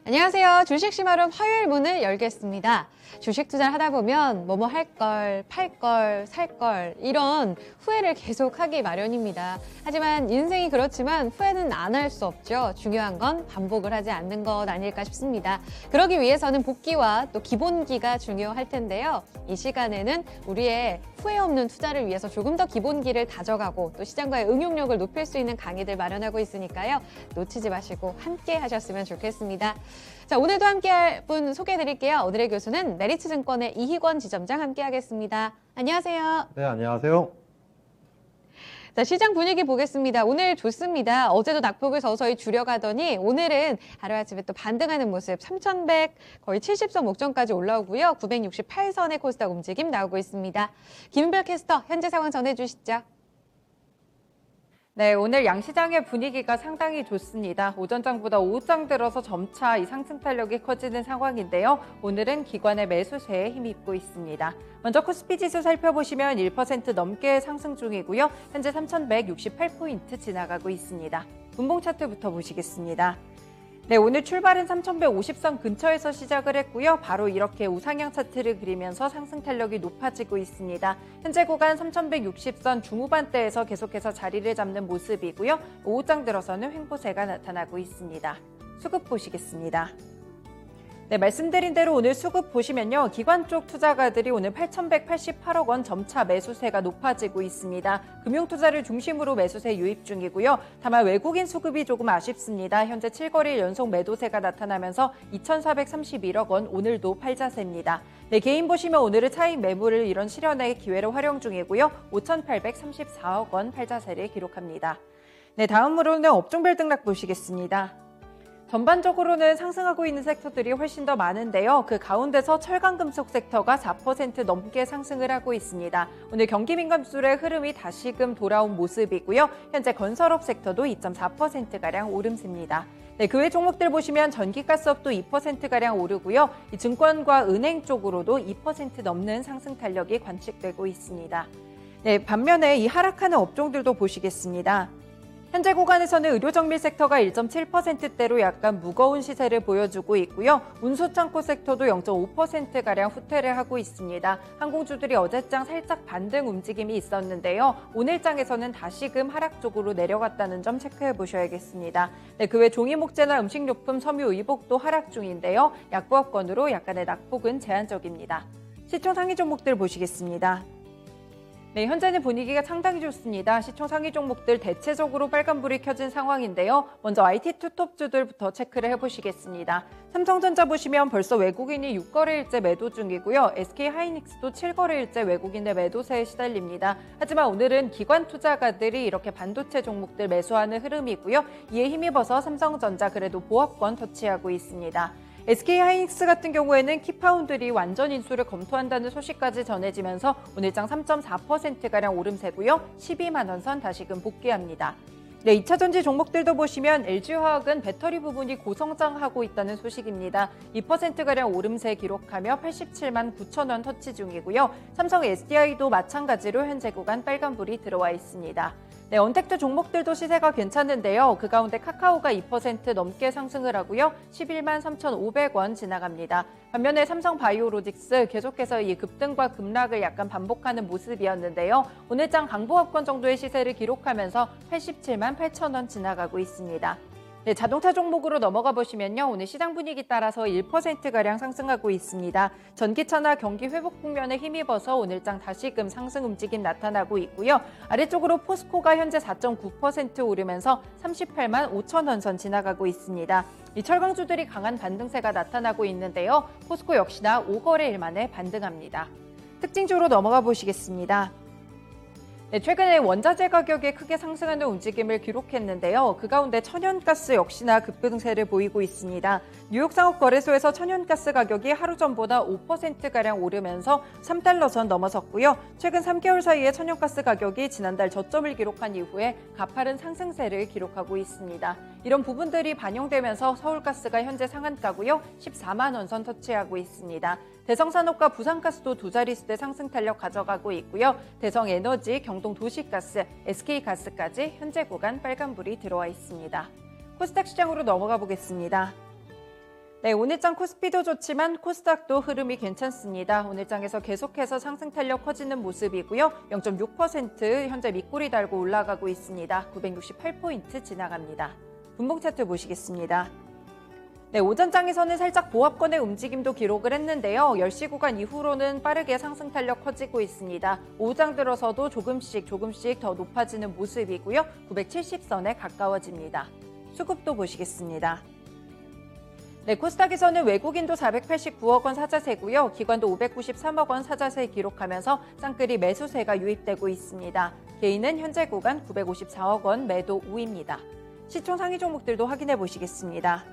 안녕하세요. 주식시마룸 화요일 문을 열겠습니다. 주식 투자를 하다 보면 뭐뭐 할 걸, 팔 걸, 살 걸 이런 후회를 계속하기 마련입니다. 하지만 인생이 그렇지만 후회는 안 할 수 없죠. 중요한 건 반복을 하지 않는 것 아닐까 싶습니다. 그러기 위해서는 복기와 또 기본기가 중요할 텐데요. 이 시간에는 우리의 후회 없는 투자를 위해서 조금 더 기본기를 다져가고 또 시장과의 응용력을 높일 수 있는 강의들 마련하고 있으니까요. 놓치지 마시고 함께 하셨으면 좋겠습니다. 자, 오늘도 함께할 분 소개해드릴게요. 오늘의 교수는 메리츠증권의 이희권 지점장 함께하겠습니다. 안녕하세요. 네, 안녕하세요. 자, 시장 분위기 보겠습니다. 오늘 좋습니다. 어제도 낙폭을 서서히 줄여가더니 오늘은 하루아침에 또 반등하는 모습 3,100 거의 70선 목전까지 올라오고요. 968선의 코스닥 움직임 나오고 있습니다. 김은별 캐스터 현재 상황 전해주시죠. 네, 오늘 양시장의 분위기가 상당히 좋습니다. 오전장보다 오후장 들어서 점차 이 상승 탄력이 커지는 상황인데요. 오늘은 기관의 매수세에 힘입고 있습니다. 먼저 코스피 지수 살펴보시면 1% 넘게 상승 중이고요. 현재 3,168포인트 지나가고 있습니다. 분봉 차트부터 보시겠습니다. 네, 오늘 출발은 3,150선 근처에서 시작을 했고요. 바로 이렇게 우상향 차트를 그리면서 상승 탄력이 높아지고 있습니다. 현재 구간 3,160선 중후반대에서 계속해서 자리를 잡는 모습이고요. 오후장 들어서는 횡보세가 나타나고 있습니다. 수급 보시겠습니다. 네, 말씀드린 대로 오늘 수급 보시면요. 기관 쪽 투자가들이 오늘 8,188억 원 점차 매수세가 높아지고 있습니다. 금융투자를 중심으로 매수세 유입 중이고요. 다만 외국인 수급이 조금 아쉽습니다. 현재 7거래일 연속 매도세가 나타나면서 2,431억 원 오늘도 팔자세입니다. 네, 개인 보시면 오늘은 차익 매물을 이런 실현의 기회로 활용 중이고요. 5,834억 원 팔자세를 기록합니다. 네, 다음으로는 업종별 등락 보시겠습니다. 전반적으로는 상승하고 있는 섹터들이 훨씬 더 많은데요. 그 가운데서 철강금속 섹터가 4% 넘게 상승을 하고 있습니다. 오늘 경기 민감주의 흐름이 다시금 돌아온 모습이고요. 현재 건설업 섹터도 2.4%가량 오름세입니다. 네, 그 외 종목들 보시면 전기가스업도 2%가량 오르고요. 이 증권과 은행 쪽으로도 2% 넘는 상승 탄력이 관측되고 있습니다. 네, 반면에 이 하락하는 업종들도 보시겠습니다. 현재 구간에서는 의료정밀 섹터가 1.7%대로 약간 무거운 시세를 보여주고 있고요. 운수창고 섹터도 0.5%가량 후퇴를 하고 있습니다. 항공주들이 어제장 살짝 반등 움직임이 있었는데요. 오늘장에서는 다시금 하락 쪽으로 내려갔다는 점 체크해 보셔야겠습니다. 네, 그 외 종이목재나 음식료품, 섬유, 의복도 하락 중인데요. 약부업권으로 약간의 낙폭은 제한적입니다. 시총 상위 종목들 보시겠습니다. 네, 현재는 분위기가 상당히 좋습니다. 시총 상위 종목들 대체적으로 빨간불이 켜진 상황인데요. 먼저 IT 투톱주들부터 체크를 해보시겠습니다. 삼성전자 보시면 벌써 외국인이 6거래일째 매도 중이고요. SK하이닉스도 7거래일째 외국인의 매도세에 시달립니다. 하지만 오늘은 기관 투자가들이 이렇게 반도체 종목들 매수하는 흐름이고요. 이에 힘입어서 삼성전자 그래도 보합권 터치하고 있습니다. SK하이닉스 같은 경우에는 키파운드리 완전 인수를 검토한다는 소식까지 전해지면서 오늘장 3.4%가량 오름세고요. 12만 원 선 다시금 복귀합니다. 네, 2차전지 종목들도 보시면 LG화학은 배터리 부분이 고성장하고 있다는 소식입니다. 2%가량 오름세 기록하며 87만 9천 원 터치 중이고요. 삼성 SDI도 마찬가지로 현재 구간 빨간불이 들어와 있습니다. 네, 언택트 종목들도 시세가 괜찮은데요. 그 가운데 카카오가 2% 넘게 상승을 하고요. 11만 3,500원 지나갑니다. 반면에 삼성바이오로직스 계속해서 이 급등과 급락을 약간 반복하는 모습이었는데요. 오늘장 강보합권 정도의 시세를 기록하면서 87만 8천 원 지나가고 있습니다. 네, 자동차 종목으로 넘어가 보시면요. 오늘 시장 분위기 따라서 1%가량 상승하고 있습니다. 전기차나 경기 회복 국면에 힘입어서 오늘장 다시금 상승 움직임 나타나고 있고요. 아래쪽으로 포스코가 현재 4.9% 오르면서 38만 5천 원 선 지나가고 있습니다. 이 철강주들이 강한 반등세가 나타나고 있는데요. 포스코 역시나 5거래일 만에 반등합니다. 특징주로 넘어가 보시겠습니다. 네, 최근에 원자재 가격이 크게 상승하는 움직임을 기록했는데요. 그 가운데 천연가스 역시나 급등세를 보이고 있습니다. 뉴욕 상업거래소에서 천연가스 가격이 하루 전보다 5%가량 오르면서 3달러 선 넘어섰고요. 최근 3개월 사이에 천연가스 가격이 지난달 저점을 기록한 이후에 가파른 상승세를 기록하고 있습니다. 이런 부분들이 반영되면서 서울가스가 현재 상한가고요. 14만 원 선 터치하고 있습니다. 대성산업과 부산가스도 두 자릿수대 상승 탄력 가져가고 있고요. 대성에너지, 경동도시가스, SK가스까지 현재 구간 빨간불이 들어와 있습니다. 코스닥 시장으로 넘어가 보겠습니다. 네, 오늘장 코스피도 좋지만 코스닥도 흐름이 괜찮습니다. 오늘장에서 계속해서 상승 탄력 커지는 모습이고요. 0.6% 현재 밑꼬리 달고 올라가고 있습니다. 968포인트 지나갑니다. 분봉 차트 보시겠습니다. 네, 오전장에서는 살짝 보합권의 움직임도 기록을 했는데요. 10시 구간 이후로는 빠르게 상승 탄력 커지고 있습니다. 오후장 들어서도 조금씩 더 높아지는 모습이고요. 970선에 가까워집니다. 수급도 보시겠습니다. 네, 코스닥에서는 외국인도 489억 원 사자세고요. 기관도 593억 원 사자세 기록하면서 쌍끌이 매수세가 유입되고 있습니다. 개인은 현재 구간 954억 원 매도 우입니다. 시총 상위 종목들도 확인해 보시겠습니다.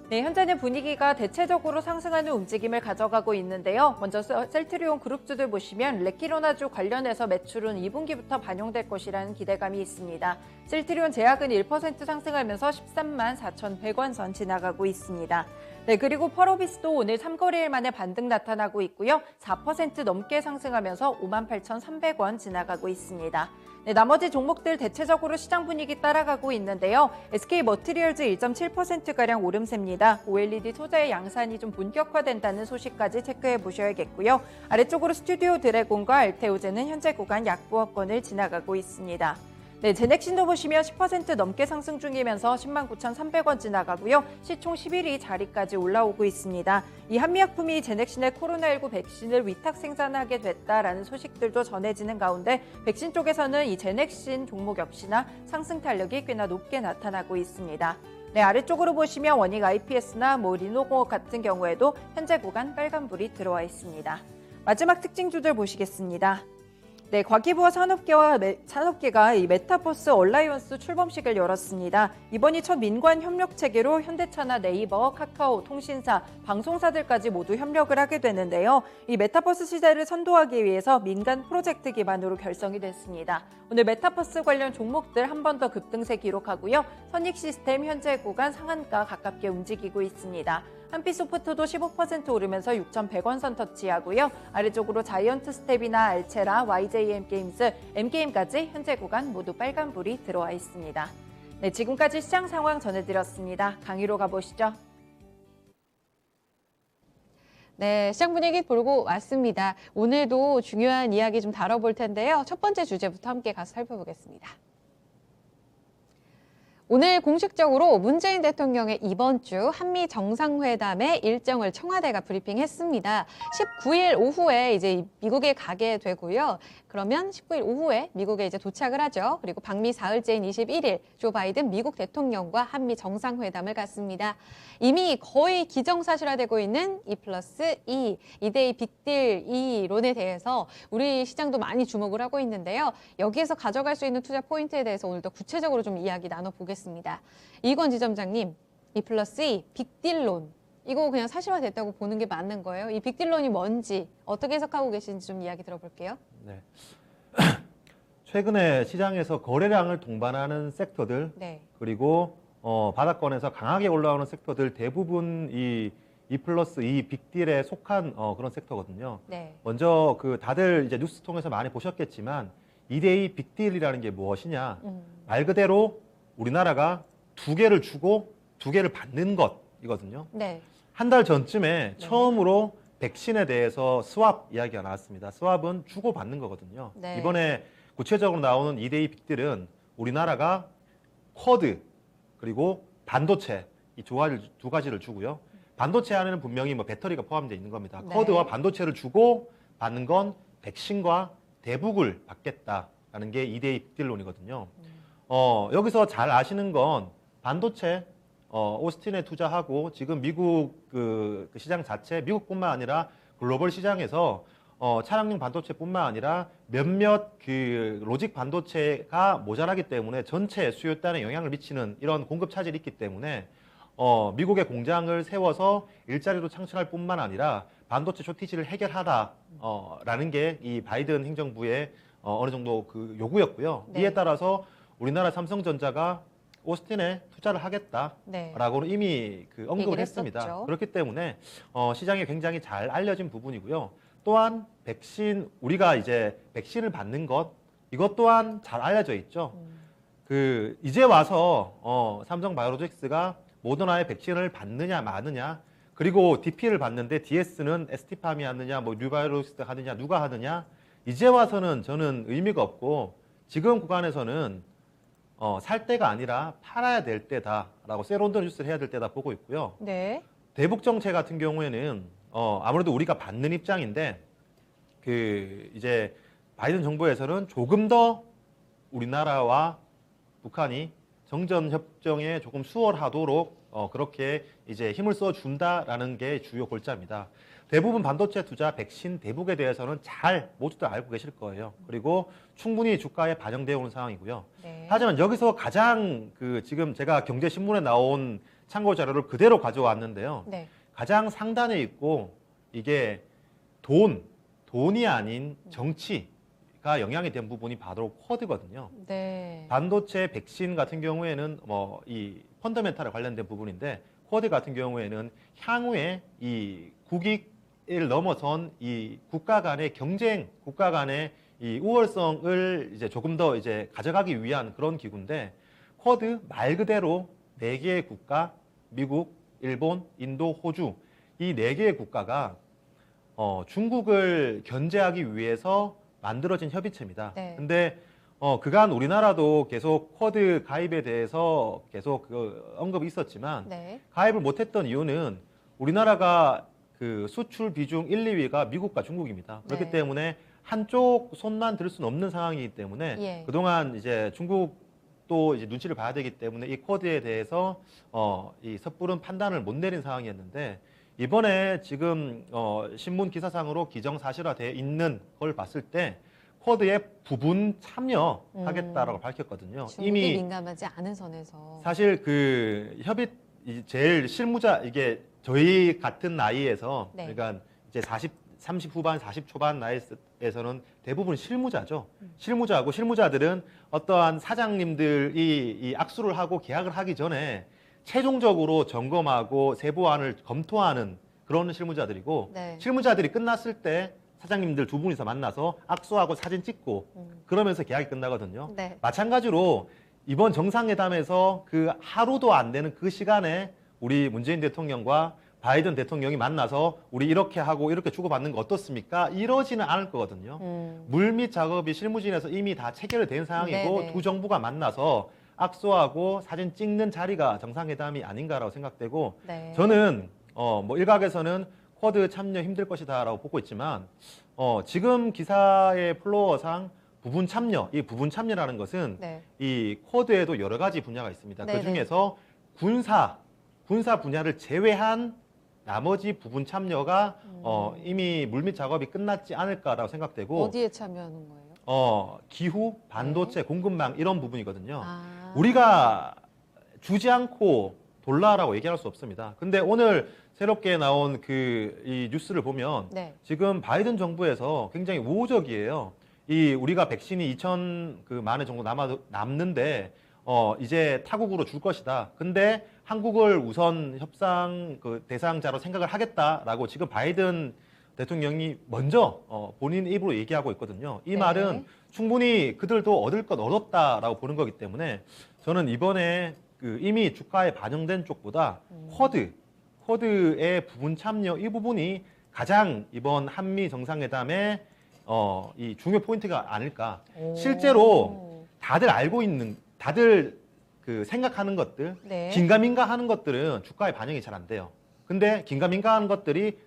네, 현재는 분위기가 대체적으로 상승하는 움직임을 가져가고 있는데요. 먼저 셀트리온 그룹주들 보시면 레키로나주 관련해서 매출은 2분기부터 반영될 것이라는 기대감이 있습니다. 셀트리온 제약은 1% 상승하면서 13만 4,100원 선 지나가고 있습니다. 네, 그리고 펄오비스도 오늘 3거래일 만에 반등 나타나고 있고요. 4% 넘게 상승하면서 58,300원 지나가고 있습니다. 네, 나머지 종목들 대체적으로 시장 분위기 따라가고 있는데요. SK머티리얼즈 1.7%가량 오름세입니다. OLED 소재의 양산이 좀 본격화된다는 소식까지 체크해 보셔야겠고요. 아래쪽으로 스튜디오 드래곤과 알테오제는 현재 구간 약보합권을 지나가고 있습니다. 네, 제넥신도 보시면 10% 넘게 상승 중이면서 109,300원 지나가고요. 시총 11위 자리까지 올라오고 있습니다. 이 한미약품이 제넥신의 코로나19 백신을 위탁 생산하게 됐다라는 소식들도 전해지는 가운데 백신 쪽에서는 이 제넥신 종목 역시나 상승 탄력이 꽤나 높게 나타나고 있습니다. 네, 아래쪽으로 보시면 원익 IPS나 리노공업 같은 경우에도 현재 구간 빨간불이 들어와 있습니다. 마지막 특징주들 보시겠습니다. 네, 과기부와 산업계가 이 메타버스 얼라이언스 출범식을 열었습니다. 이번이 첫 민관 협력 체계로 현대차나 네이버, 카카오, 통신사, 방송사들까지 모두 협력을 하게 되는데요. 이 메타버스 시대를 선도하기 위해서 민간 프로젝트 기반으로 결성이 됐습니다. 오늘 메타버스 관련 종목들 한 번 더 급등세 기록하고요. 선익 시스템 현재 구간 상한가 가깝게 움직이고 있습니다. 한빛소프트도 15% 오르면서 6,100원 선 터치하고요. 아래쪽으로 자이언트 스텝이나 알체라, YJM게임스, M게임까지 현재 구간 모두 빨간불이 들어와 있습니다. 네, 지금까지 시장 상황 전해드렸습니다. 강의로 가보시죠. 네, 시장 분위기 돌고 왔습니다. 오늘도 중요한 이야기 좀 다뤄볼 텐데요. 첫 번째 주제부터 함께 가서 살펴보겠습니다. 오늘 공식적으로 문재인 대통령의 이번 주 한미 정상회담의 일정을 청와대가 브리핑했습니다. 19일 오후에 이제 미국에 가게 되고요. 그러면 19일 오후에 미국에 이제 도착을 하죠. 그리고 방미 사흘째인 21일 조 바이든 미국 대통령과 한미 정상회담을 갖습니다. 이미 거의 기정사실화되고 있는 2+2, 2대2 빅딜 이론에 대해서 우리 시장도 많이 주목을 하고 있는데요. 여기에서 가져갈 수 있는 투자 포인트에 대해서 오늘 더 구체적으로 좀 이야기 나눠보겠습니다. 이건 지점장님, 2+2 빅딜론. 이거 그냥 사실화됐다고 보는 게 맞는 거예요? 이 빅딜론이 뭔지 어떻게 해석하고 계신지 좀 이야기 들어볼게요. 네. 최근에 시장에서 거래량을 동반하는 섹터들 네. 그리고 바닥권에서 강하게 올라오는 섹터들 대부분 이 2+2 빅딜에 속한 그런 섹터거든요. 네. 먼저 다들 이제 뉴스 통해서 많이 보셨겠지만 2대2 빅딜이라는 게 무엇이냐? 말 그대로 우리나라가 2개를 주고 2개를 받는 것이거든요. 네. 한 달 전쯤에 처음으로 백신에 대해서 스왑 이야기가 나왔습니다. 스왑은 주고받는 거거든요. 네. 이번에 구체적으로 나오는 2대2 빅딜은 우리나라가 쿼드 그리고 반도체 이 두 가지를 주고요. 반도체 안에는 분명히 배터리가 포함되어 있는 겁니다. 네. 쿼드와 반도체를 주고 받는 건 백신과 대북을 받겠다라는 게 2대2 빅딜론이거든요. 여기서 잘 아시는 건 반도체 오스틴에 투자하고 지금 미국 그 시장 자체 미국뿐만 아니라 글로벌 시장에서 차량용 반도체뿐만 아니라 몇몇 그 로직 반도체가 모자라기 때문에 전체 수요단에 영향을 미치는 이런 공급 차질이 있기 때문에 미국의 공장을 세워서 일자리도 창출할 뿐만 아니라 반도체 쇼티지를 해결하라라는 게 이 바이든 행정부의 어느 정도 그 요구였고요. 네. 이에 따라서 우리나라 삼성전자가 오스틴에 투자를 하겠다라고는 이미 그 언급을 했습니다. 했었죠. 그렇기 때문에 시장에 굉장히 잘 알려진 부분이고요. 또한 우리가 이제 백신을 받는 것 이것 또한 잘 알려져 있죠. 이제 와서 삼성바이오로직스가 모더나의 백신을 받느냐 마느냐, 그리고 DP를 받는데 DS는 ST팜이 하느냐, 뭐 뉴바이오로직스 하느냐, 누가 하느냐, 이제 와서는 저는 의미가 없고 지금 구간에서는 살 때가 아니라 팔아야 될 때다라고 셀온더 뉴스를 해야 될 때다 보고 있고요. 네. 대북 정책 같은 경우에는 아무래도 우리가 받는 입장인데 그 이제 바이든 정부에서는 조금 더 우리나라와 북한이 정전 협정에 조금 수월하도록 그렇게 이제 힘을 써 준다라는 게 주요 골자입니다. 대부분 반도체 투자, 백신, 대북에 대해서는 잘 모두들 알고 계실 거예요. 그리고 충분히 주가에 반영되어 오는 상황이고요. 네. 하지만 여기서 가장 지금 제가 경제신문에 나온 참고 자료를 그대로 가져왔는데요. 네. 가장 상단에 있고 이게 돈이 아닌 정치가 영향이 된 부분이 바로 쿼드거든요. 네. 반도체, 백신 같은 경우에는 뭐 이 펀더멘탈에 관련된 부분인데 쿼드 같은 경우에는 향후에 이 국익을 넘어선 이 국가 간의 경쟁, 국가 간의 이 우월성을 이제 조금 더 이제 가져가기 위한 그런 기구인데 쿼드 말 그대로 4개의 국가, 미국, 일본, 인도, 호주 이 4개의 국가가 중국을 견제하기 위해서 만들어진 협의체입니다. 네. 근데 그간 우리나라도 계속 쿼드 가입에 대해서 계속 언급이 있었지만 네. 가입을 못했던 이유는 우리나라가 그 수출 비중 1, 2위가 미국과 중국입니다. 그렇기 네. 때문에 한쪽 손만 들 수는 없는 상황이기 때문에 예. 그동안 이제 중국도 이제 눈치를 봐야 되기 때문에 이 쿼드에 대해서 이 섣부른 판단을 못 내린 상황이었는데 이번에 지금 신문 기사상으로 기정사실화되어 있는 걸 봤을 때 쿼드에 부분 참여하겠다라고 밝혔거든요. 중국이 이미 민감하지 않은 선에서. 사실 그 협의 제일 실무자 이게 저희 같은 나이에서 네. 그러니까 이제 30 후반, 40 초반 나이에서는 대부분 실무자죠. 실무자고 실무자들은 어떠한 사장님들이 이 악수를 하고 계약을 하기 전에 최종적으로 점검하고 세부안을 검토하는 그런 실무자들이고 네. 실무자들이 끝났을 때 사장님들 두 분이서 만나서 악수하고 사진 찍고 그러면서 계약이 끝나거든요. 네. 마찬가지로 이번 정상회담에서 그 하루도 안 되는 그 시간에 우리 문재인 대통령과 바이든 대통령이 만나서 우리 이렇게 하고 이렇게 주고받는 거 어떻습니까? 이러지는 않을 거거든요. 물밑 작업이 실무진에서 이미 다 체결된 상황이고 네네. 두 정부가 만나서 악수하고 사진 찍는 자리가 정상회담이 아닌가라고 생각되고 네. 저는 뭐 일각에서는 쿼드 참여 힘들 것이다라고 보고 있지만 지금 기사의 플로어상 부분 참여, 이 부분 참여라는 것은 네. 이 쿼드에도 여러 가지 분야가 있습니다. 네네. 그 중에서 군사 분야를 제외한 나머지 부분 참여가 이미 물밑 작업이 끝났지 않을까라고 생각되고 어디에 참여하는 거예요? 기후, 반도체, 공급망 이런 부분이거든요. 아. 우리가 주지 않고 돌라라고 얘기할 수 없습니다. 근데 오늘 새롭게 나온 이 뉴스를 보면 네. 지금 바이든 정부에서 굉장히 우호적이에요. 우리가 백신이 2,000만 회 정도 남는데 이제 타국으로 줄 것이다. 근데 한국을 우선 협상 대상자로 생각을 하겠다라고 지금 바이든 대통령이 먼저 본인 입으로 얘기하고 있거든요. 이 네. 말은 충분히 그들도 얻을 것 얻었다라고 보는 거기 때문에 저는 이번에 이미 주가에 반영된 쪽보다 쿼드의 부분 참여 이 부분이 가장 이번 한미 정상회담의 이 중요 포인트가 아닐까. 오. 실제로 다들 알고 있는, 다들 생각하는 것들, 네. 긴가민가 하는 것들은 주가에 반영이 잘 안 돼요. 근데 긴가민가 하는 것들이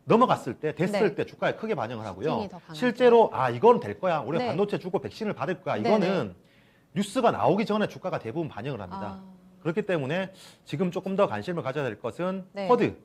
넘어갔을 때, 됐을 네. 때 주가에 크게 반영을 하고요. 스팅이 더 강하죠. 실제로 이건 될 거야. 우리가 네. 반도체 주고 백신을 받을 거야. 네네. 이거는 뉴스가 나오기 전에 주가가 대부분 반영을 합니다. 그렇기 때문에 지금 조금 더 관심을 가져야 될 것은 네. 쿼드.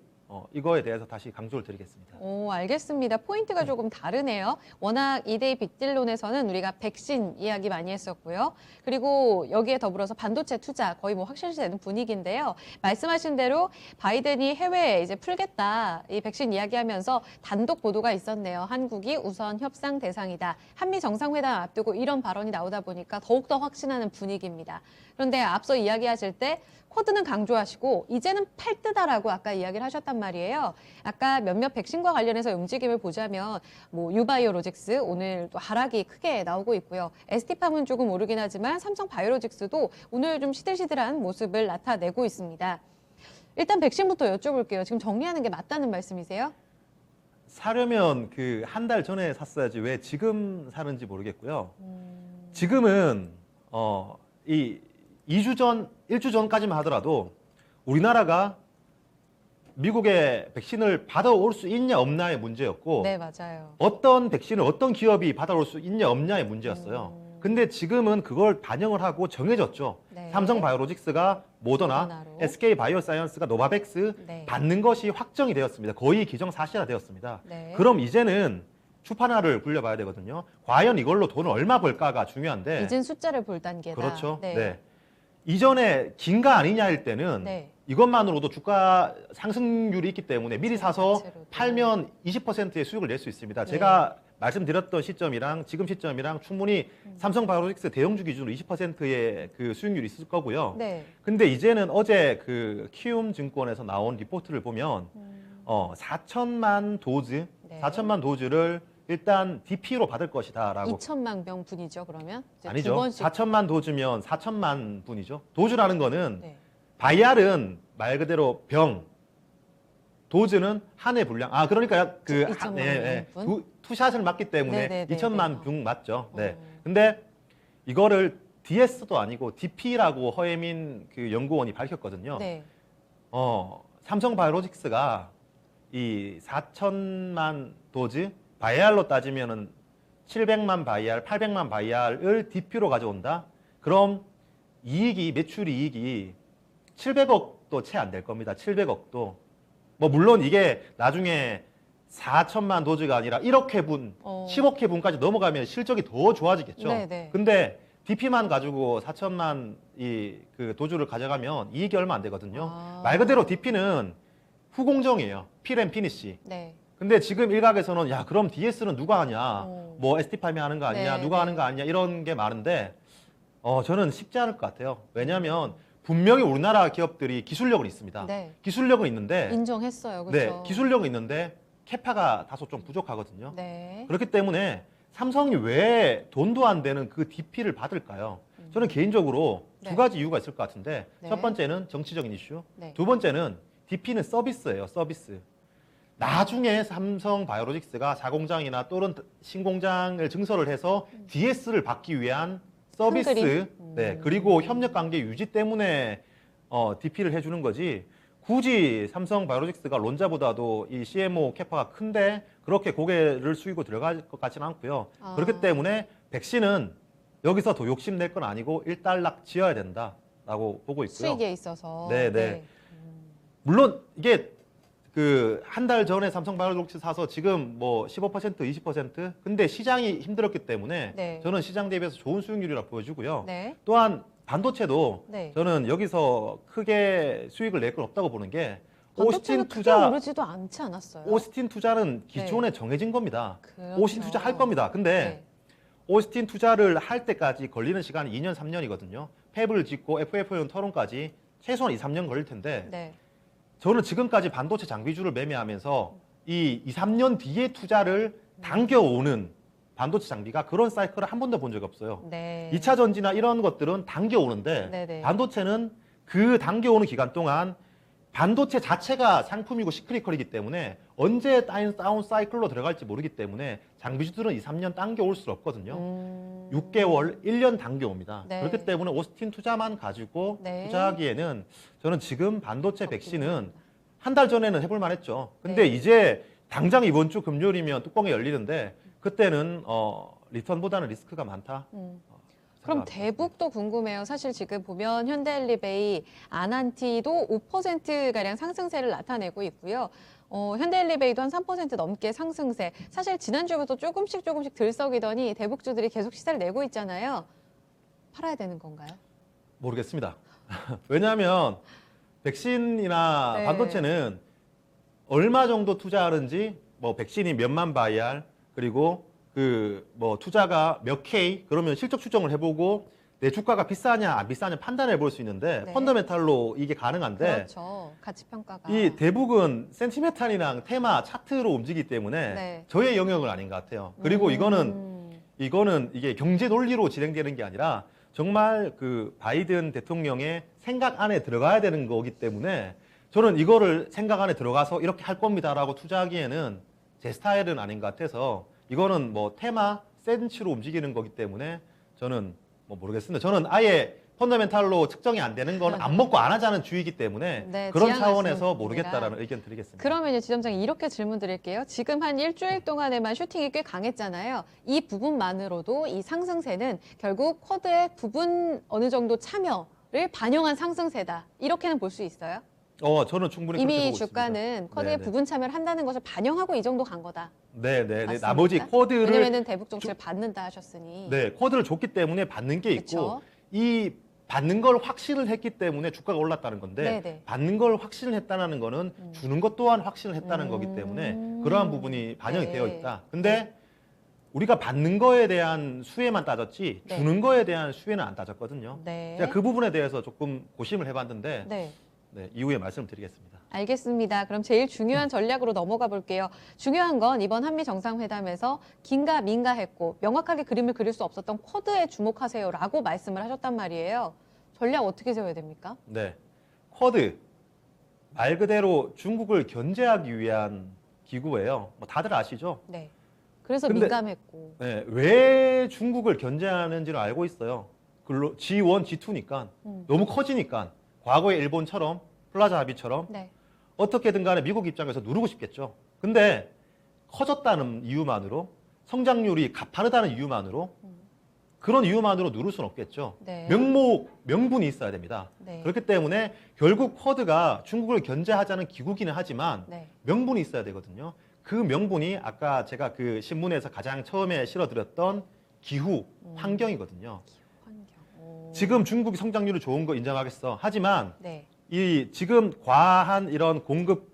이거에 대해서 다시 강조를 드리겠습니다. 오, 알겠습니다. 포인트가 조금 다르네요. 워낙 2대2 빅딜론에서는 우리가 백신 이야기 많이 했었고요. 그리고 여기에 더불어서 반도체 투자 거의 뭐 확실시되는 분위기인데요. 말씀하신 대로 바이든이 해외에 이제 풀겠다 이 백신 이야기하면서 단독 보도가 있었네요. 한국이 우선 협상 대상이다. 한미 정상회담 앞두고 이런 발언이 나오다 보니까 더욱더 확신하는 분위기입니다. 그런데 앞서 이야기하실 때 쿼드는 강조하시고 이제는 팔뜨다라고 아까 이야기를 하셨단 말이에요. 아까 몇몇 백신과 관련해서 움직임을 보자면 뭐 유바이오로직스 오늘 또 하락이 크게 나오고 있고요. ST팜은 조금 오르긴 하지만 삼성바이오로직스도 오늘 좀 시들시들한 모습을 나타내고 있습니다. 일단 백신부터 여쭤볼게요. 지금 정리하는 게 맞다는 말씀이세요? 사려면 그 한 달 전에 샀어야지 왜 지금 사는지 모르겠고요. 지금은 이 2주 전, 1주 전까지만 하더라도 우리나라가 미국의 백신을 받아올 수 있냐 없냐의 문제였고 네, 맞아요. 어떤 백신을 어떤 기업이 받아올 수 있냐 없냐의 문제였어요. 근데 지금은 그걸 반영을 하고 정해졌죠. 네. 삼성바이오로직스가 모더나, 모더나로. SK바이오사이언스가 노바백스 네. 받는 것이 확정이 되었습니다. 거의 기정사실화되었습니다. 네. 그럼 이제는 주판화를 굴려봐야 되거든요. 과연 이걸로 돈을 얼마 벌까가 중요한데 이젠 숫자를 볼 단계다. 그렇죠. 네. 이전에 긴가 아니냐일 때는 네. 이것만으로도 주가 상승률이 있기 때문에 미리 사서 자체로도. 팔면 20%의 수익을 낼 수 있습니다. 네. 제가 말씀드렸던 시점이랑 지금 시점이랑 충분히 삼성바이오로직스 대형주 기준으로 20%의 그 수익률이 있을 거고요. 네. 근데 이제는 어제 그 키움 증권에서 나온 리포트를 보면 4천만 도즈, 네. 4천만 도즈를 일단 DP로 받을 것이다라고. 2천만 명 분이죠, 그러면? 이제 두 아니죠. 번씩. 4천만 도즈면 4천만 분이죠. 도즈라는 거는 네. 바이알은 말 그대로 병, 도즈는 한 해 분량. 아 그러니까 그 2천만 분? 투샷을 맞기 때문에 네, 네, 네, 2천만 네. 병 맞죠. 네. 어. 근데 이거를 DS도 아니고 DP라고 허혜민 그 연구원이 밝혔거든요. 네. 삼성바이오로직스가 이 4천만 도즈 바이알로 따지면은 700만 바이알, 800만 바이알을 DP로 가져온다. 그럼 이익이 매출 이익이 700억도 채 안 될 겁니다. 700억도. 뭐 물론 이게 나중에 4천만 도즈가 아니라 1억 회분, 10억 회분까지 넘어가면 실적이 더 좋아지겠죠. 네네. 근데 DP만 가지고 4천만 이 그 도주를 가져가면 이익이 얼마 안 되거든요. 아. 말 그대로 DP는 후공정이에요. 필 피니시. 네. 근데 지금 일각에서는 야 그럼 DS는 누가 하냐? 뭐 ST팜이 하는 거 아니냐? 네, 누가 네. 하는 거 아니냐? 이런 게 많은데 저는 쉽지 않을 것 같아요. 왜냐하면 분명히 우리나라 기업들이 기술력은 있습니다. 네. 기술력은 있는데 인정했어요. 네, 그렇죠? 기술력은 있는데 캐파가 다소 좀 부족하거든요. 네. 그렇기 때문에 삼성이 왜 돈도 안 되는 그 DP를 받을까요? 저는 개인적으로 네. 두 가지 이유가 있을 것 같은데 네. 첫 번째는 정치적인 이슈, 네. 두 번째는 DP는 서비스예요. 서비스. 나중에 삼성바이오로직스가 자공장이나 또는 신공장을 증설을 해서 DS를 받기 위한 서비스, 그림? 네, 그리고 협력 관계 유지 때문에 DP를 해주는 거지. 굳이 삼성바이오로직스가 론자보다도 이 CMO 캐파가 큰데 그렇게 고개를 숙이고 들어갈 것 같지는 않고요. 아. 그렇기 때문에 백신은 여기서 더 욕심낼 건 아니고 일단락 지어야 된다라고 보고 있고요. 수익에 있어서. 네, 네. 물론 이게 그 한 달 전에 삼성바이오로직스 사서 지금 뭐 15%, 20% 근데 시장이 힘들었기 때문에 네. 저는 시장 대비해서 좋은 수익률이라고 보여주고요. 네. 또한 반도체도 네. 저는 여기서 크게 수익을 낼 건 없다고 보는 게 오스틴 반도체는 크게 투자, 오르지도 않지 않았어요? 오스틴 투자는 기존에 정해진 겁니다. 그렇죠. 오스틴 투자 할 겁니다. 근데 네. 오스틴 투자를 할 때까지 걸리는 시간이 2년, 3년이거든요. 팹을 짓고 FF용 토론까지 최소한 2, 3년 걸릴 텐데 네. 저는 지금까지 반도체 장비주를 매매하면서 이 2, 3년 뒤에 투자를 당겨오는 반도체 장비가 그런 사이클을 한 번도 본 적이 없어요. 네. 2차 전지나 이런 것들은 당겨오는데 네네. 반도체는 그 당겨오는 기간 동안 반도체 자체가 상품이고 시크릿컬이기 때문에 언제 다운 사이클로 들어갈지 모르기 때문에 장비주들은 2, 3년 당겨올 수 없거든요. 6개월, 1년 당겨옵니다. 네. 그렇기 때문에 오스틴 투자만 가지고 네. 투자하기에는 저는 지금 반도체 백신은 한 달 전에는 해볼 만했죠. 근데 네. 이제 당장 이번 주 금요일이면 뚜껑이 열리는데 그때는 리턴보다는 리스크가 많다. 그럼 생각합니다. 대북도 궁금해요. 사실 지금 보면 현대엘리베이, 아난티도 5%가량 상승세를 나타내고 있고요. 현대엘리베이도 한 3% 넘게 상승세. 사실 지난주부터 조금씩 들썩이더니 대북주들이 계속 시세를 내고 있잖아요. 팔아야 되는 건가요? 모르겠습니다. 왜냐하면 백신이나 네. 반도체는 얼마 정도 투자하는지 뭐 백신이 몇만 바이알 그리고 그 뭐 투자가 몇 K 그러면 실적 추정을 해보고 내 주가가 비싸냐 안 비싸냐 판단해 볼 수 있는데 네. 펀더멘탈로 이게 가능한데 그렇죠. 가치 평가가. 이 대북은 센티메탈이랑 테마 차트로 움직이기 때문에 네. 저의 영역은 아닌 것 같아요. 그리고 이거는 이게 경제 논리로 진행되는 게 아니라 정말 그 바이든 대통령의 생각 안에 들어가야 되는 거기 때문에 저는 이거를 생각 안에 들어가서 이렇게 할 겁니다라고 투자하기에는 제 스타일은 아닌 것 같아서 이거는 뭐 테마 센치로 움직이는 거기 때문에 저는 뭐 모르겠습니다. 저는 아예 펀더멘탈로 측정이 안 되는 건 안 먹고 안 하자는 주의이기 때문에 네, 그런 지향하시는 차원에서 분이라. 모르겠다라는 의견 드리겠습니다. 그러면 지점장님 이렇게 질문 드릴게요. 지금 한 일주일 동안에만 슈팅이 꽤 강했잖아요. 이 부분만으로도 이 상승세는 결국 쿼드의 부분 어느 정도 참여를 반영한 상승세다. 이렇게는 볼 수 있어요? 저는 충분히 그렇게 이미 보고 주가는 있습니다. 쿼드의 네네. 부분 참여를 한다는 것을 반영하고 이 정도 간 거다. 네네. 맞습니까? 나머지 쿼드를 왜냐면은 대북 정책을 받는다 하셨으니. 네, 쿼드를 줬기 때문에 받는 게 있고 그쵸? 이 받는 걸 확신을 했기 때문에 주가가 올랐다는 건데 네네. 받는 걸 확신을 했다는 거는 주는 것 또한 확신을 했다는 거기 때문에 그러한 부분이 반영이 네. 되어 있다. 근데 우리가 받는 거에 대한 수혜만 따졌지 네. 주는 거에 대한 수혜는 안 따졌거든요. 네. 제가 그 부분에 대해서 조금 고심을 해봤는데 네. 네, 이후에 말씀드리겠습니다. 알겠습니다. 그럼 제일 중요한 전략으로 넘어가 볼게요. 중요한 건 이번 한미 정상회담에서 긴가 민가 했고 명확하게 그림을 그릴 수 없었던 쿼드에 주목하세요라고 말씀을 하셨단 말이에요. 전략 어떻게 세워야 됩니까? 네, 쿼드 말 그대로 중국을 견제하기 위한 기구예요. 뭐 다들 아시죠? 네. 그래서 근데- 민감했고. 네, 왜 중국을 견제하는지를 알고 있어요. G1, G2니까 너무 커지니까 과거의 일본처럼 플라자 합의처럼 네. 어떻게든 간에 미국 입장에서 누르고 싶겠죠. 근데 커졌다는 이유만으로 성장률이 가파르다는 이유만으로 그런 이유만으로 누를 수는 없겠죠. 네. 명분이 있어야 됩니다. 네. 그렇기 때문에 결국 쿼드가 중국을 견제하자는 기구기는 하지만 네. 명분이 있어야 되거든요. 그 명분이 아까 제가 그 신문에서 가장 처음에 실어드렸던 기후, 환경이거든요. 환경. 오. 지금 중국이 성장률이 좋은 거 인정하겠어. 하지만 네. 이 지금 과한 이런 공급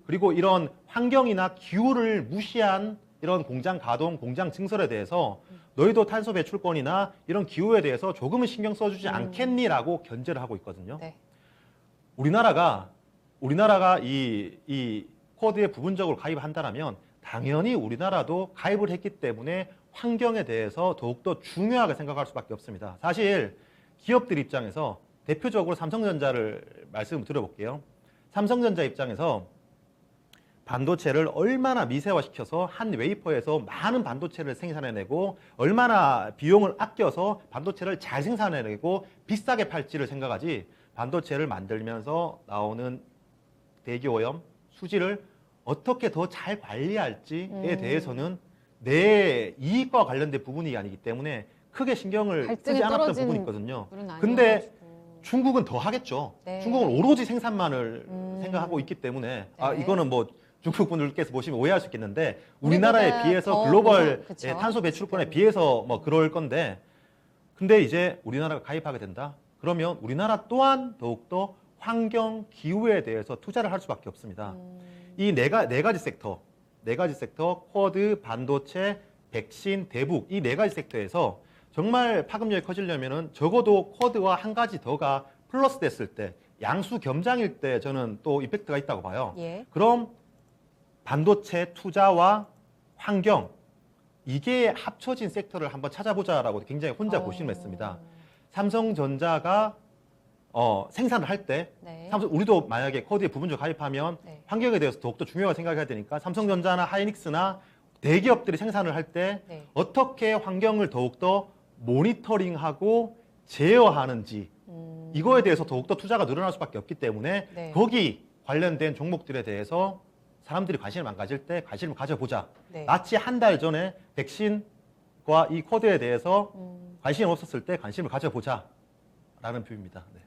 그리고 이런 환경이나 기후를 무시한 이런 공장 가동, 공장 증설에 대해서 너희도 탄소 배출권이나 이런 기후에 대해서 조금은 신경 써주지 않겠니라고 견제를 하고 있거든요. 네. 우리나라가 이 쿼드에 부분적으로 가입한다면 당연히 우리나라도 가입을 했기 때문에 환경에 대해서 더욱더 중요하게 생각할 수밖에 없습니다. 사실 기업들 입장에서 대표적으로 삼성전자를 말씀을 드려볼게요. 삼성전자 입장에서 반도체를 얼마나 미세화시켜서 한 웨이퍼에서 많은 반도체를 생산해내고 얼마나 비용을 아껴서 반도체를 잘 생산해내고 비싸게 팔지를 생각하지 반도체를 만들면서 나오는 대기오염, 수지를 어떻게 더 잘 관리할지에 대해서는 내 이익과 관련된 부분이 아니기 때문에 크게 신경을 갈등이 쓰지 않았던 떨어진 부분이 있거든요. 물은 근데 아니어가지고. 중국은 더 하겠죠. 네. 중국은 오로지 생산만을 생각하고 있기 때문에 네. 이거는 뭐 중국 분들께서 보시면 오해할 수 있겠는데 우리나라에 우리보다 비해서 더 글로벌 그쵸? 탄소 배출권에 비해서 뭐 그럴 건데 근데 이제 우리나라가 가입하게 된다. 그러면 우리나라 또한 더욱더 환경, 기후에 대해서 투자를 할 수밖에 없습니다. 이 네 가지 섹터, 쿼드, 반도체, 백신, 대북 이 네 가지 섹터에서 정말 파급력이 커지려면은 적어도 쿼드와 한 가지 더가 플러스 됐을 때 양수 겸장일 때 저는 또 이펙트가 있다고 봐요. 예. 그럼 반도체 투자와 환경 이게 합쳐진 섹터를 한번 찾아보자라고 굉장히 혼자 고심했습니다. 삼성전자가 생산을 할 때 네. 우리도 만약에 쿼드에 부분적으로 가입하면 네. 환경에 대해서 더욱더 중요하게 생각해야 되니까 삼성전자나 하이닉스나 대기업들이 생산을 할 때 네. 어떻게 환경을 더욱더 모니터링하고 제어하는지 이거에 대해서 더욱더 투자가 늘어날 수밖에 없기 때문에 네. 거기 관련된 종목들에 대해서 사람들이 관심을 안 가질 때 관심을 가져보자. 네. 마치 한 달 전에 백신과 이 쿼드에 대해서 관심이 없었을 때 관심을 가져보자 라는 표입니다. 네.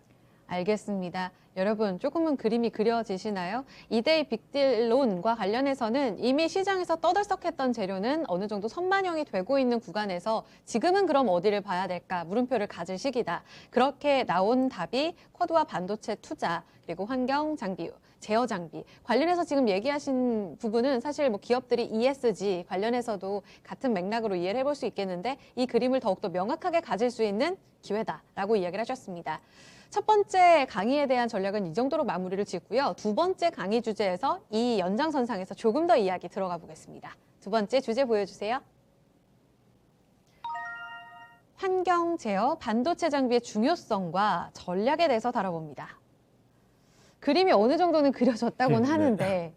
알겠습니다. 여러분 조금은 그림이 그려지시나요? 이데이 빅딜론과 관련해서는 이미 시장에서 떠들썩했던 재료는 어느 정도 선반영이 되고 있는 구간에서 지금은 그럼 어디를 봐야 될까 물음표를 가질 시기다. 그렇게 나온 답이 쿼드와 반도체 투자 그리고 환경 장비 제어 장비 관련해서 지금 얘기하신 부분은 사실 뭐 기업들이 ESG 관련해서도 같은 맥락으로 이해를 해볼 수 있겠는데 이 그림을 더욱더 명확하게 가질 수 있는 기회다라고 이야기를 하셨습니다. 첫 번째 강의에 대한 전략은 이 정도로 마무리를 짓고요. 두 번째 강의 주제에서 이 연장선상에서 조금 더 이야기 들어가 보겠습니다. 두 번째 주제 보여주세요. 환경 제어 반도체 장비의 중요성과 전략에 대해서 다뤄봅니다. 그림이 어느 정도는 그려졌다고는 네. 하는데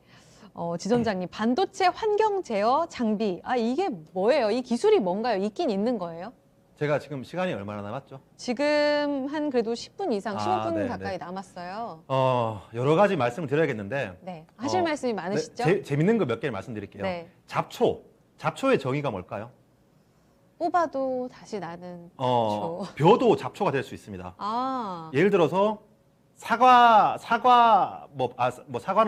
지점장님 반도체 환경 제어 장비 이게 뭐예요? 이 기술이 뭔가요? 있긴 있는 거예요? 제가 지금 시간이 얼마나 남았죠? 지금 한 그래도 10분 이상, 15분 네, 가까이 네. 남았어요. 여러 가지 말씀을 드려야겠는데 네, 하실 말씀이 많으시죠? 재밌는 거 몇 개를 말씀드릴게요. 네, 잡초의 정의가 뭘까요? 뽑아도 다시 나는 잡초. 벼도 잡초가 될 수 있습니다. 아, 예를 들어서 사과는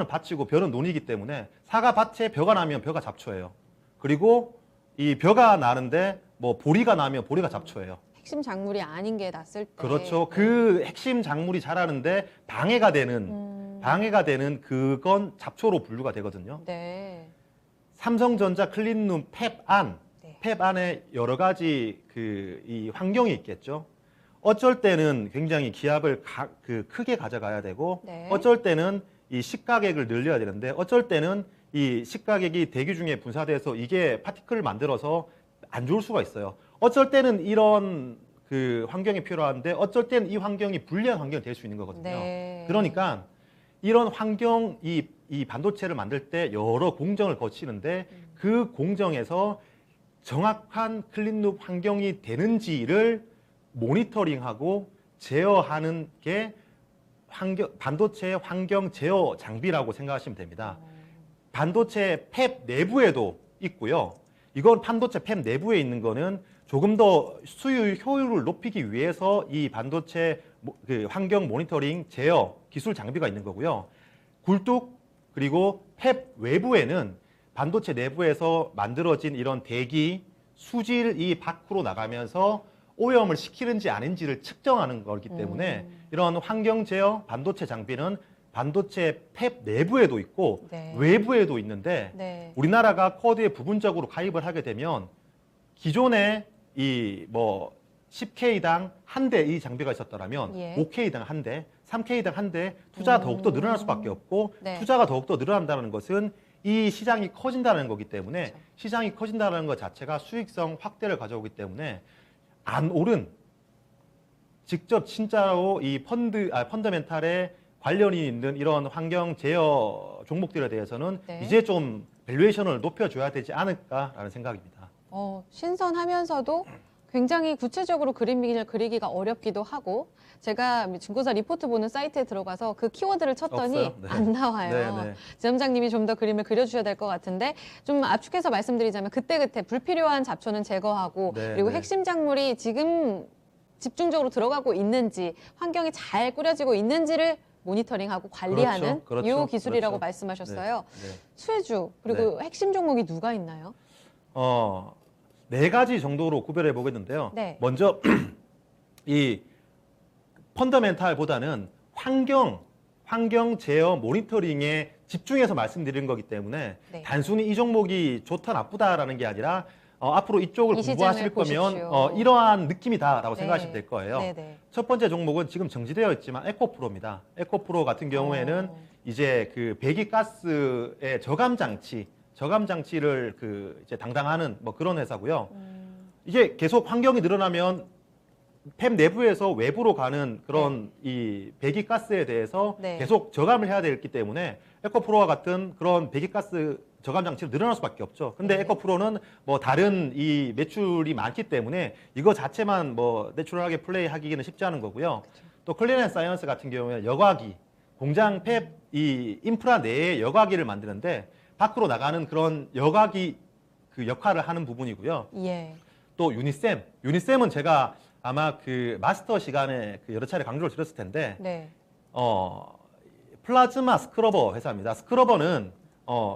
밭이고 벼는 논이기 때문에 사과 밭에 벼가 나면 벼가 잡초예요. 그리고 이 벼가 나는데 뭐 보리가 나면 보리가 잡초예요. 핵심 작물이 아닌 게 났을 때. 그렇죠. 네. 그 핵심 작물이 자라는데 방해가 되는 그건 잡초로 분류가 되거든요. 네. 삼성전자 클린룸 네. 팹 안에 여러 가지 이 환경이 있겠죠. 어쩔 때는 굉장히 기압을 크게 가져가야 되고, 네. 어쩔 때는 이 식가객을 늘려야 되는데, 어쩔 때는 이 식가객이 대기 중에 분사돼서 이게 파티클을 만들어서 안 좋을 수가 있어요. 어쩔 때는 이런 그 환경이 필요한데, 어쩔 때는 이 환경이 불리한 환경이 될 수 있는 거거든요. 네. 그러니까 이런 환경, 이 반도체를 만들 때 여러 공정을 거치는데 그 공정에서 정확한 클린룸 환경이 되는지를 모니터링하고 제어하는 게 반도체 환경 제어 장비라고 생각하시면 됩니다. 반도체 팹 내부에도 있고요. 이건 반도체 팹 내부에 있는 거는 조금 더 수율 효율을 높이기 위해서 이 반도체 환경 모니터링 제어 기술 장비가 있는 거고요. 굴뚝 그리고 팹 외부에는 반도체 내부에서 만들어진 이런 대기, 수질이 밖으로 나가면서 오염을 시키는지 아닌지를 측정하는 거기 때문에 이런 환경 제어 반도체 장비는 반도체 팹 내부에도 있고 네. 외부에도 있는데 네. 우리나라가 쿼드에 부분적으로 가입을 하게 되면 기존에 이 10K당 한 대 이 장비가 있었더라면 예. 5K당 한 대, 3K당 한 대 투자가 더욱더 늘어날 수밖에 없고 네. 투자가 더욱더 늘어난다는 것은 이 시장이 커진다는 거기 때문에 그렇죠. 시장이 커진다는 것 자체가 수익성 확대를 가져오기 때문에 안 오른 직접 진짜로 이 펀더멘탈에 관련이 있는 이런 환경 제어 종목들에 대해서는 네. 이제 좀 밸류에이션을 높여줘야 되지 않을까라는 생각입니다. 신선하면서도 굉장히 구체적으로 그림을 그리기가 어렵기도 하고 제가 증권사 리포트 보는 사이트에 들어가서 그 키워드를 쳤더니 없어요? 네. 안 나와요. 네, 네. 지점장님이 좀 더 그림을 그려주셔야 될 것 같은데 좀 압축해서 말씀드리자면 그때그때 불필요한 잡초는 제거하고 네, 그리고 네. 핵심 작물이 지금 집중적으로 들어가고 있는지 환경이 잘 꾸려지고 있는지를 모니터링하고 관리하는 그렇죠. 이 기술이라고 그렇죠. 말씀하셨어요. 네. 수혜주 그리고 핵심 종목이 누가 있나요? 네 가지 정도로 구별해 보겠는데요. 네. 먼저 이 펀더멘탈보다는 환경 제어 모니터링에 집중해서 말씀드리는 거기 때문에 네. 단순히 이 종목이 좋다 나쁘다라는 게 아니라 앞으로 이쪽을 이 공부하실 시장을 거면 보십시오. 이러한 느낌이다라고 네. 생각하시면 될 거예요. 네네. 첫 번째 종목은 지금 정지되어 있지만 에코프로입니다. 에코프로 같은 경우에는 이제 그 배기가스의 저감 장치를 이제 담당하는 그런 회사고요. 이게 계속 환경이 늘어나면 팹 내부에서 외부로 가는 그런 이 배기가스에 대해서 네. 계속 저감을 해야 되기 때문에 에코프로와 같은 그런 배기가스 저감 장치로 늘어날 수밖에 없죠. 근데 네. 에코프로는 다른 이 매출이 많기 때문에 이거 자체만 내추럴하게 플레이하기는 쉽지 않은 거고요. 또 클린앤사이언스 같은 경우에 여과기, 공장 팹 이 인프라 내에 여과기를 만드는데 밖으로 나가는 그런 여과기 그 역할을 하는 부분이고요. 예. 또 유니셈은 제가 아마 그 마스터 시간에 여러 차례 강조를 드렸을 텐데 네. 플라즈마 스크러버 회사입니다. 스크러버는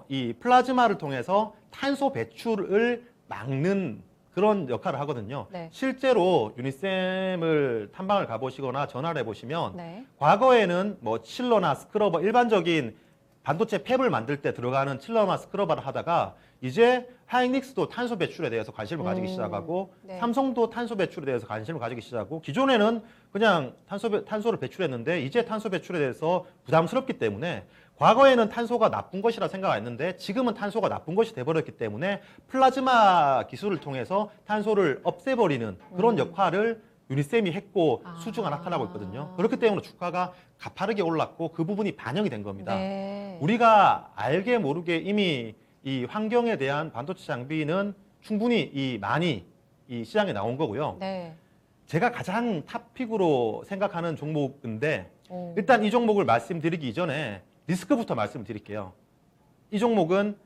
이 플라즈마를 통해서 탄소 배출을 막는 그런 역할을 하거든요. 네. 실제로 유니셈을 탐방을 가보시거나 전화를 해보시면 네. 과거에는 칠러나 스크러버 일반적인 반도체 팹을 만들 때 들어가는 칠러나 스크러버를 하다가 이제 하이닉스도 탄소 배출에 대해서 관심을 가지기 시작하고 네. 삼성도 탄소 배출에 대해서 관심을 가지기 시작하고 기존에는 그냥 탄소를 배출했는데 이제 탄소 배출에 대해서 부담스럽기 때문에 과거에는 탄소가 나쁜 것이라 생각했는데 지금은 탄소가 나쁜 것이 돼버렸기 때문에 플라즈마 기술을 통해서 탄소를 없애버리는 그런 역할을 유니셈이 했고 아. 수주가 나타나고 있거든요. 그렇기 때문에 주가가 가파르게 올랐고 그 부분이 반영이 된 겁니다. 네. 우리가 알게 모르게 이미 이 환경에 대한 반도체 장비는 충분히 많이 이 시장에 나온 거고요. 네. 제가 가장 탑픽으로 생각하는 종목인데 오. 일단 이 종목을 말씀드리기 이전에 리스크부터 말씀드릴게요. 이 종목은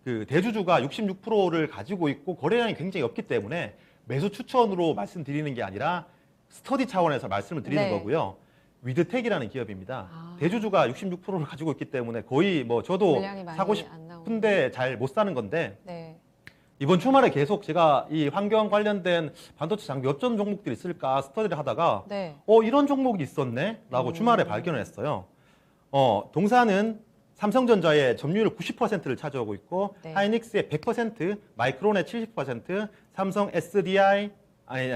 그 대주주가 66%를 가지고 있고 거래량이 굉장히 없기 때문에 매수 추천으로 말씀드리는 게 아니라 스터디 차원에서 말씀을 드리는 네. 거고요. 위드텍이라는 기업입니다. 아. 대주주가 66%를 가지고 있기 때문에 거의 뭐 저도 물량이 많이 사고 안 나오는. 싶은데 잘 못 사는 건데 네. 이번 주말에 계속 제가 이 환경 관련된 반도체 장비 어떤 종목들이 있을까 스터디를 하다가 네. 이런 종목이 있었네? 라고 주말에 발견을 했어요. 동사는 삼성전자의 점유율 90%를 차지하고 있고 네. 하이닉스의 100%, 마이크론의 70%, 삼성 SDI,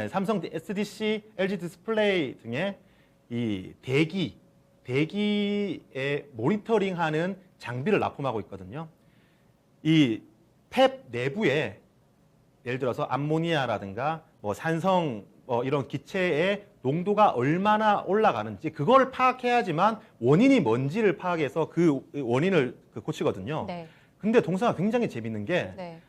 삼성 SDC, LG 디스플레이 등의 이 대기에 모니터링하는 장비를 납품하고 있거든요. 이 팹 내부에 예를 들어서 암모니아라든가 뭐 산성 이런 기체의 농도가 얼마나 올라가는지 그걸 파악해야지만 원인이 뭔지를 파악해서 그 원인을 고치거든요. 네. 근데 동사가 굉장히 재밌는 게 네.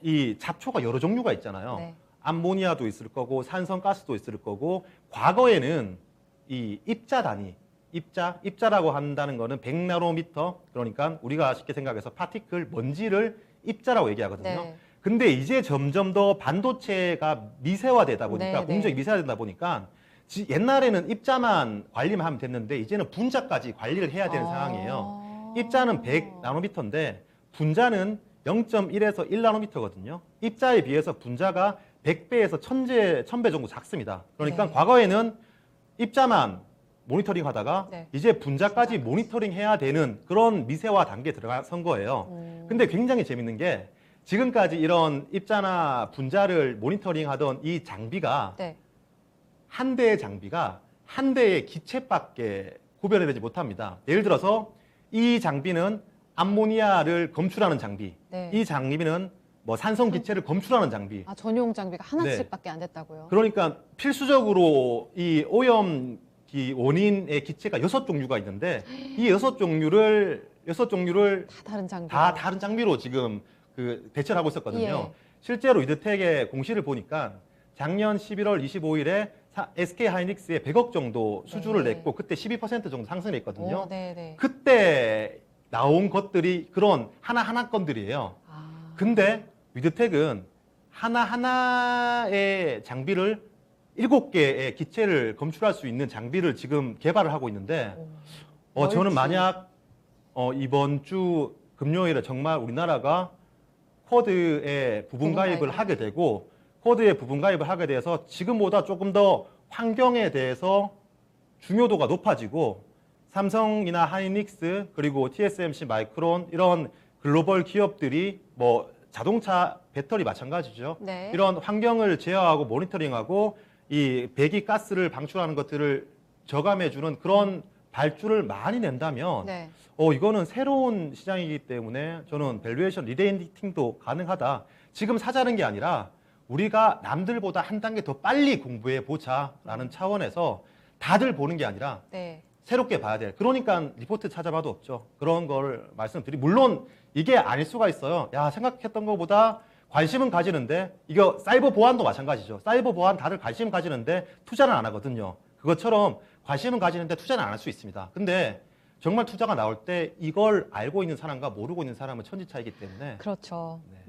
이 잡초가 여러 종류가 있잖아요. 네. 암모니아도 있을 거고 산성가스도 있을 거고 과거에는 이 입자 단위 입자라고 한다는 거는 100나노미터 그러니까 우리가 쉽게 생각해서 파티클 먼지를 입자라고 얘기하거든요. 네. 근데 이제 점점 더 반도체가 미세화되다 보니까 네, 공정이 네. 미세화되다 보니까 옛날에는 입자만 관리만 하면 됐는데 이제는 분자까지 관리를 해야 되는 상황이에요. 입자는 100나노미터인데 분자는 0.1에서 1나노미터거든요. 입자에 비해서 분자가 100배에서 1000배 정도 작습니다. 그러니까 네. 과거에는 입자만 모니터링 하다가 네. 이제 분자까지 모니터링 해야 되는 그런 미세화 단계에 들어선 거예요. 근데 굉장히 재밌는 게 지금까지 이런 입자나 분자를 모니터링 하던 이 장비가 네. 한 대의 장비가 한 대의 기체밖에 구별해내지 못합니다. 예를 들어서 이 장비는 암모니아를 검출하는 장비, 네. 이 장비는 뭐 산성 기체를 검출하는 장비. 아, 전용 장비가 하나씩밖에 안 됐다고요? 그러니까 필수적으로 이 오염 원인의 기체가 6종류가 있는데 이 6종류를 다 다른 장비. 다 다른 장비로 지금 그 대처를 하고 있었거든요. 예. 실제로 위드텍의 공시를 보니까 작년 11월 25일에 SK 하이닉스에 100억 정도 수주를 네. 냈고 그때 12% 정도 상승을 했거든요. 오, 네, 네. 그때 나온 것들이 그런 하나하나 건들이에요. 아. 근데 위드텍은 하나하나의 장비를 7개의 기체를 검출할 수 있는 장비를 지금 개발을 하고 있는데 저는 멀티. 만약 이번 주 금요일에 정말 우리나라가 쿼드에 부분 가입을 하게 되고 쿼드에 부분 가입을 하게 돼서 지금보다 조금 더 환경에 대해서 중요도가 높아지고 삼성이나 하이닉스 그리고 TSMC 마이크론 이런 글로벌 기업들이 뭐 자동차 배터리 마찬가지죠. 네. 이런 환경을 제어하고 모니터링하고 이 배기가스를 방출하는 것들을 저감해주는 그런 발주를 많이 낸다면 네. 이거는 새로운 시장이기 때문에 저는 밸류에이션 리레이팅도 가능하다. 지금 사자는 게 아니라 우리가 남들보다 한 단계 더 빨리 공부해 보자라는 차원에서 다들 보는 게 아니라 네. 새롭게 봐야 돼. 그러니까 리포트 찾아봐도 없죠. 그런 걸 말씀드리. 물론 이게 아닐 수가 있어요. 야, 생각했던 것보다 관심은 가지는데 이거 사이버 보안도 마찬가지죠. 사이버 보안 다들 관심 가지는데 투자는 안 하거든요. 그것처럼 관심은 가지는데 투자는 안 할 수 있습니다. 근데 정말 투자가 나올 때 이걸 알고 있는 사람과 모르고 있는 사람은 천지 차이기 때문에 그렇죠. 네.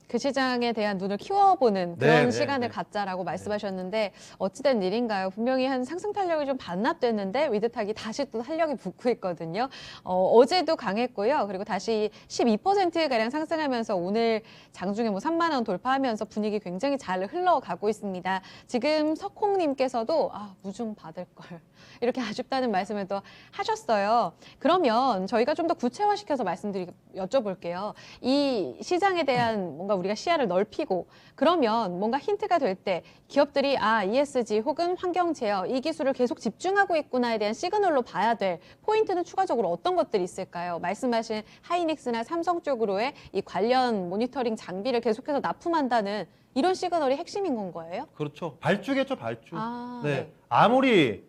그 시장에 대한 눈을 키워보는 네, 그런 네, 시간을 네. 갖자라고 말씀하셨는데 어찌된 일인가요? 분명히 한 상승 탄력이 좀 반납됐는데 위드탁이 다시 또 탄력이 붙고 있거든요. 어제도 강했고요. 그리고 다시 12%가량 상승하면서 오늘 장중에 뭐 3만 원 돌파하면서 분위기 굉장히 잘 흘러가고 있습니다. 지금 석홍님께서도 무중 받을 걸. 이렇게 아쉽다는 말씀을 또 하셨어요. 그러면 저희가 좀 더 구체화시켜서 여쭤볼게요. 이 시장에 대한 뭔가 우리가 시야를 넓히고 그러면 뭔가 힌트가 될 때 기업들이 ESG 혹은 환경 제어 이 기술을 계속 집중하고 있구나에 대한 시그널로 봐야 될 포인트는 추가적으로 어떤 것들이 있을까요? 말씀하신 하이닉스나 삼성 쪽으로의 이 관련 모니터링 장비를 계속해서 납품한다는 이런 시그널이 핵심인 건 거예요? 그렇죠. 발주겠죠, 발주. 네. 아무리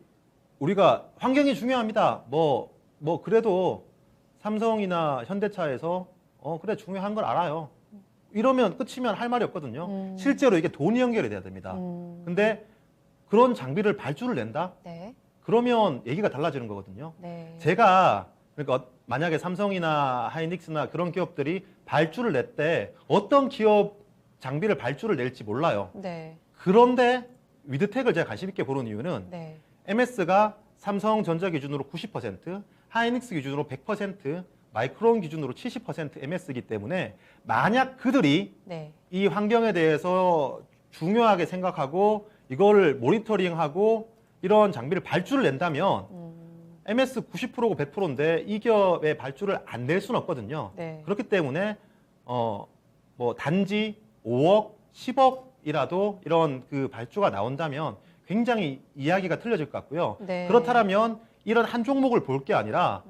우리가 환경이 중요합니다. 그래도 삼성이나 현대차에서 그래 중요한 걸 알아요. 이러면 끝이면 할 말이 없거든요. 실제로 이게 돈이 연결이 돼야 됩니다. 근데 그런 장비를 발주를 낸다? 네. 그러면 얘기가 달라지는 거거든요. 네. 제가 그러니까 만약에 삼성이나 하이닉스나 그런 기업들이 발주를 냈대 어떤 기업 장비를 발주를 낼지 몰라요. 네. 그런데 위드텍을 제가 관심 있게 보는 이유는 네. MS가 삼성전자 기준으로 90%, 하이닉스 기준으로 100%, 마이크론 기준으로 70% MS이기 때문에 만약 그들이 네. 이 환경에 대해서 중요하게 생각하고 이걸 모니터링하고 이런 장비를 발주를 낸다면 MS 90%고 100%인데 이 기업의 발주를 안 낼 수는 없거든요. 네. 그렇기 때문에 단지 5억, 10억이라도 이런 그 발주가 나온다면 굉장히 이야기가 틀려질 것 같고요. 네. 그렇다면 이런 한 종목을 볼 게 아니라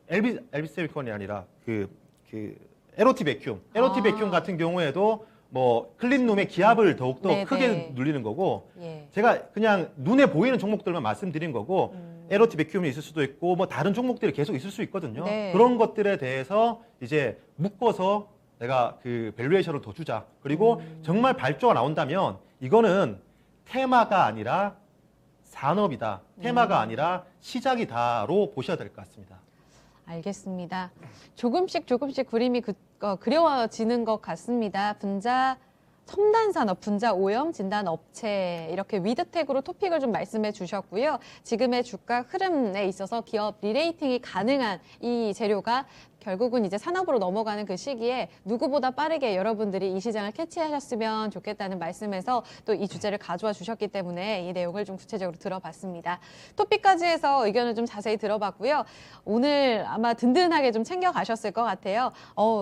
LB 세미콘이 아니라 LOT 베큐um, LOT 베큐um 같은 경우에도 클린룸의 기압을 더욱더 네, 크게 네. 눌리는 거고 예. 제가 그냥 눈에 보이는 종목들만 말씀드린 거고 LOT 베큐움이 있을 수도 있고 다른 종목들이 계속 있을 수 있거든요. 네. 그런 것들에 대해서 이제 묶어서 내가 그 밸류에이션을 더 주자. 그리고 정말 발주가 나온다면 이거는 테마가 아니라 산업이다. 테마가 아니라 시작이다로 보셔야 될 것 같습니다. 알겠습니다. 조금씩 그림이 그려지는 것 같습니다. 분자 첨단 산업, 분자 오염 진단 업체 이렇게 위드텍으로 토픽을 좀 말씀해 주셨고요. 지금의 주가 흐름에 있어서 기업 리레이팅이 가능한 이 재료가 결국은 이제 산업으로 넘어가는 그 시기에 누구보다 빠르게 여러분들이 이 시장을 캐치하셨으면 좋겠다는 말씀에서 또 이 주제를 가져와 주셨기 때문에 이 내용을 좀 구체적으로 들어봤습니다. 토픽까지 해서 의견을 좀 자세히 들어봤고요. 오늘 아마 든든하게 좀 챙겨가셨을 것 같아요.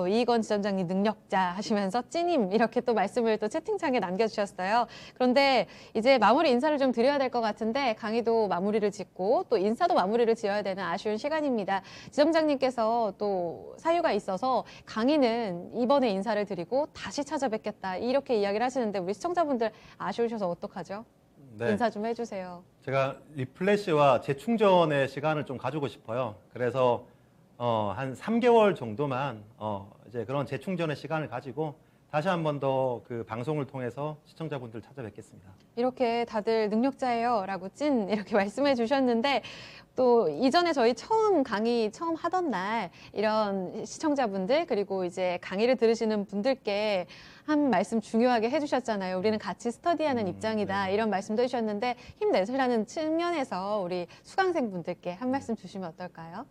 이건 지점장님 능력자 하시면서 찌님 이렇게 또 말씀을 또 채팅창에 남겨주셨어요. 그런데 이제 마무리 인사를 좀 드려야 될 것 같은데 강의도 마무리를 짓고 또 인사도 마무리를 지어야 되는 아쉬운 시간입니다. 지점장님께서 또 사유가 있어서 강의는 이번에 인사를 드리고 다시 찾아뵙겠다 이렇게 이야기를 하시는데 우리 시청자분들 아쉬우셔서 어떡하죠? 네. 인사 좀 해주세요. 제가 리플래시와 재충전의 시간을 좀 가지고 싶어요. 그래서 한 3개월 정도만 이제 그런 재충전의 시간을 가지고 다시 한 번 더 그 방송을 통해서 시청자분들 찾아뵙겠습니다. 이렇게 다들 능력자예요 라고 찐 이렇게 말씀해 주셨는데 또 이전에 저희 강의 처음 하던 날 이런 시청자분들 그리고 이제 강의를 들으시는 분들께 한 말씀 중요하게 해주셨잖아요. 우리는 같이 스터디하는 입장이다 네. 이런 말씀도 해주셨는데 힘내시라는 측면에서 우리 수강생분들께 한 말씀 주시면 어떨까요?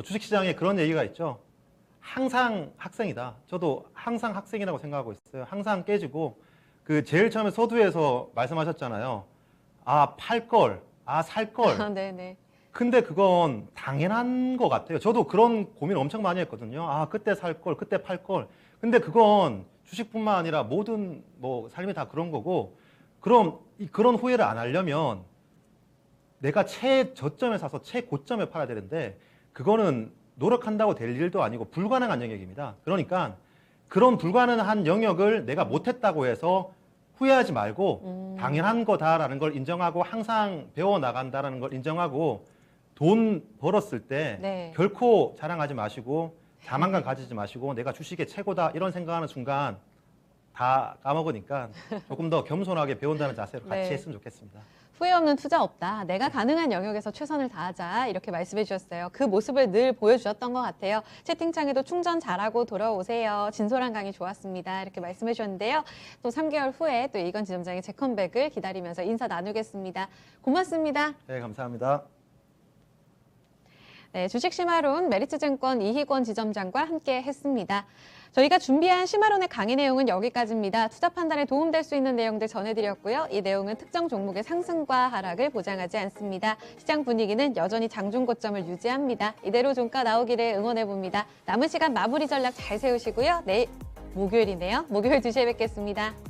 주식시장에 그런 얘기가 있죠. 항상 학생이다. 저도 항상 학생이라고 생각하고 있어요. 항상 깨지고 제일 처음에 서두에서 말씀하셨잖아요. 팔 걸, 살 걸. 네네. 근데 그건 당연한 것 같아요. 저도 그런 고민 엄청 많이 했거든요. 그때 살 걸, 그때 팔 걸. 근데 그건 주식뿐만 아니라 모든 삶이 다 그런 거고, 그럼 그런 후회를 안 하려면 내가 최저점에 사서 최고점에 팔아야 되는데 그거는 노력한다고 될 일도 아니고 불가능한 영역입니다. 그러니까 그런 불가능한 영역을 내가 못했다고 해서 후회하지 말고 당연한 거다라는 걸 인정하고 항상 배워나간다라는 걸 인정하고 돈 벌었을 때 네. 결코 자랑하지 마시고 자만감 가지지 마시고 내가 주식의 최고다 이런 생각하는 순간 다 까먹으니까 조금 더 겸손하게 배운다는 자세로 같이 네. 했으면 좋겠습니다. 후회 없는 투자 없다. 내가 가능한 영역에서 최선을 다하자. 이렇게 말씀해 주셨어요. 그 모습을 늘 보여주셨던 것 같아요. 채팅창에도 충전 잘하고 돌아오세요. 진솔한 강의 좋았습니다. 이렇게 말씀해 주셨는데요. 또 3개월 후에 또 이건 지점장의 재컴백을 기다리면서 인사 나누겠습니다. 고맙습니다. 네, 감사합니다. 네, 주식 심화론 메리츠증권 이희권 지점장과 함께 했습니다. 저희가 준비한 심화론의 강의 내용은 여기까지입니다. 투자 판단에 도움될 수 있는 내용들 전해드렸고요. 이 내용은 특정 종목의 상승과 하락을 보장하지 않습니다. 시장 분위기는 여전히 장중 고점을 유지합니다. 이대로 종가 나오기를 응원해봅니다. 남은 시간 마무리 전략 잘 세우시고요. 내일 목요일이네요. 목요일 2시에 뵙겠습니다.